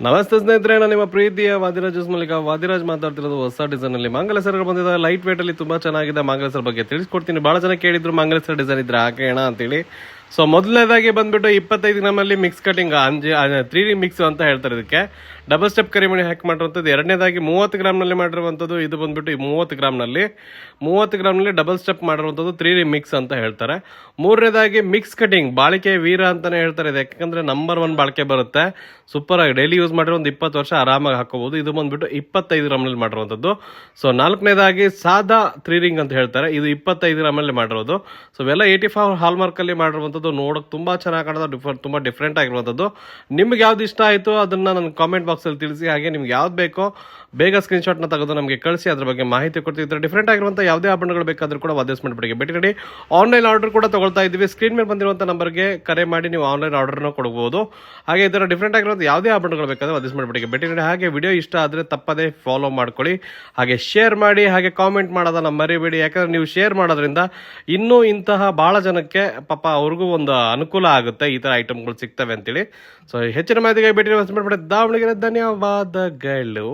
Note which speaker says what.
Speaker 1: ನಮಸ್ತೆ ಸ್ನೇಹಿತರೆ, ನಾನು ನಿಮ್ಮ ಪ್ರೀತಿಯ ವಾದಿರಾಜ್ ಮಲ್ಲಿಕ ವಾದಿರಾಜ್ ಮಾತಾಡ್ತಿರೋದು ಹೊಸ ಡಿಸೈನ್ ಅಲ್ಲಿ ಮಂಗಲ ಸರ್ಗಳು ಬಂದಿದೆ. ಲೈಟ್ ವೇಟ್ ಅಲ್ಲಿ ತುಂಬಾ ಚೆನ್ನಾಗಿದೆ. ಮಂಗಲ ಸರ್ ಬಗ್ಗೆ ತಿಳಿಸ್ಕೊಡ್ತೀನಿ. ಬಹಳ ಜನ ಕೇಳಿದ್ರು ಮಂಗಲ ಸರ್ ಡಿಸೈನ್ ಇದ್ರೆ ಹಾಕೋಣ ಅಂತೇಳಿ. ಸೊ ಮೊದಲನೇದಾಗಿ ಬಂದ್ಬಿಟ್ಟು 25 ಗ್ರಾಮಲ್ಲಿ ಮಿಕ್ಸ್ ಕಟಿಂಗ್ 3D ಮಿಕ್ಸ್ ಅಂತ ಹೇಳ್ತಾರೆ. ಇದಕ್ಕೆ ಡಬಲ್ ಸ್ಟೆಪ್ ಕರಿಮಣಿ ಹಾಕಿ ಮಾಡಿರುವಂಥದ್ದು. ಎರಡನೇದಾಗಿ 30 ಗ್ರಾಮ್ನಲ್ಲಿ ಮಾಡಿರುವಂಥದ್ದು. ಇದು ಬಂದ್ಬಿಟ್ಟು 30 ಗ್ರಾಮ್ನಲ್ಲಿ ಡಬಲ್ ಸ್ಟೆಪ್ ಮಾಡಿರುವಂಥದ್ದು 3D ಮಿಕ್ಸ್ ಅಂತ ಹೇಳ್ತಾರೆ. ಮೂರನೇದಾಗಿ ಮಿಕ್ಸ್ ಕಟಿಂಗ್ ಬಾಳಿಕೆ ವೀರ ಅಂತಾನೆ ಹೇಳ್ತಾರೆ. ಇದು ಯಾಕಂದ್ರೆ ನಂಬರ್ 1 ಬಾಳಿಕೆ ಬರುತ್ತೆ. ಸೂಪರ್ ಆಗಿ ಡೈಲಿ ಯೂಸ್ ಮಾಡಿರೋ ಒಂದು 20 ವರ್ಷ ಆರಾಮಾಗಿ ಹಾಕೋಬಹುದು. ಇದು ಬಂದ್ಬಿಟ್ಟು 25 ಗ್ರಾಮ್ನಲ್ಲಿ ಮಾಡಿರುವಂಥದ್ದು. ಸೊ ನಾಲ್ಕನೇದಾಗಿ ಸಾದಾ 3 ರಿಂಗ್ ಅಂತ ಹೇಳ್ತಾರೆ. ಇದು 25 ಗ್ರಾಮಲ್ಲಿ ಮಾಡಿರೋದು. ಸೊ ಇವೆಲ್ಲ 84 ಹಾಲ್ ಮಾರ್ಕ್ ಅಲ್ಲಿ ಮಾಡಿರುವಂಥದ್ದು. ನೋಡೋಕೆ ತುಂಬಾ ಚೆನ್ನಾಗಿ ಕಾಣೋದು, ತುಂಬಾ ಡಿಫ್ರೆಂಟ್ ಆಗಿರುವಂಥದ್ದು. ನಿಮ್ಗೆ ಯಾವ್ದು ಇಷ್ಟ ಆಯಿತು ಅದನ್ನ ನನ್ನ ಕಾಮೆಂಟ್ ಬಾಕ್ಸ್ ಅಲ್ಲಿ ತಿಳಿಸಿ. ಹಾಗೆ ನಿಮ್ಗೆ ಯಾವ್ದು ಬೇಕೋ ಬೇಗ ಸ್ಕ್ರೀನ್ಶಾಟ್ ನ ತೆಗೆದು ನಮಗೆ ಕಳಿಸಿ. ಅದ್ರ ಬಗ್ಗೆ ಮಾಹಿತಿ ಕೊಡ್ತಿದ್ರೆ ಡಿಫ್ರೆಂಟ್ ಆಗಿರುವಂಥ ಯಾವುದೇ ಆಭರಣಗಳು ಬೇಕಾದ್ರೂ ಕೂಡ ವಾದಿಸ್ಮೆಂಟ್ ಬಿಟ್ಟಿಗೆ ಭೇಟಿ ನೀಡಿ. ಆನ್ಲೈನ್ ಆರ್ಡರ್ ಕೂಡ ತಗೊಳ್ತಾ ಇದ್ದೀವಿ. ಸ್ಕ್ರೀನ್ ಮೇಲೆ ಬಂದಿರುವಂಥ ನಂಬರ್ಗೆ ಕರೆ ಮಾಡಿ ನೀವು ಆನ್ಲೈನ್ ಆರ್ಡರ್ನ ಕೊಡಬಹುದು. ಹಾಗೆ ಇದರ ಡಿಫ್ರೆಂಟ್ ಆಗಿರುವಂಥ ಯಾವುದೇ ಆಭರಣಗಳು ಬೇಕಾದ್ರೆ ವಾದಿಸ್ಮೆಂಟ್ ಬಿಟ್ಟಿಗೆ ಭೇಟಿ ನೀಡಿ. ಹಾಗೆ ವಿಡಿಯೋ ಇಷ್ಟ ಆದರೆ ತಪ್ಪದೇ ಫಾಲೋ ಮಾಡ್ಕೊಳ್ಳಿ. ಹಾಗೆ ಶೇರ್ ಮಾಡಿ, ಹಾಗೆ ಕಾಮೆಂಟ್ ಮಾಡೋದನ್ನ ಮರಿಬೇಡಿ. ಯಾಕಂದ್ರೆ ನೀವು ಶೇರ್ ಮಾಡೋದ್ರಿಂದ ಇನ್ನೂ ಇಂತಹ ಬಹಳ ಜನಕ್ಕೆ ಪಾಪ ಅವ್ರಿಗೂ ಒಂದು ಅನುಕೂಲ ಆಗುತ್ತೆ, ಈ ತರ ಐಟಮ್ಗಳು ಸಿಗ್ತವೆ ಅಂತೇಳಿ. ಸೊ ಹೆಚ್ಚಿನ ಮಾಹಿತಿಗೆ ಭೇಟಿ ದಾವಣಗೆರೆ. ಧನ್ಯವಾದಗಳು.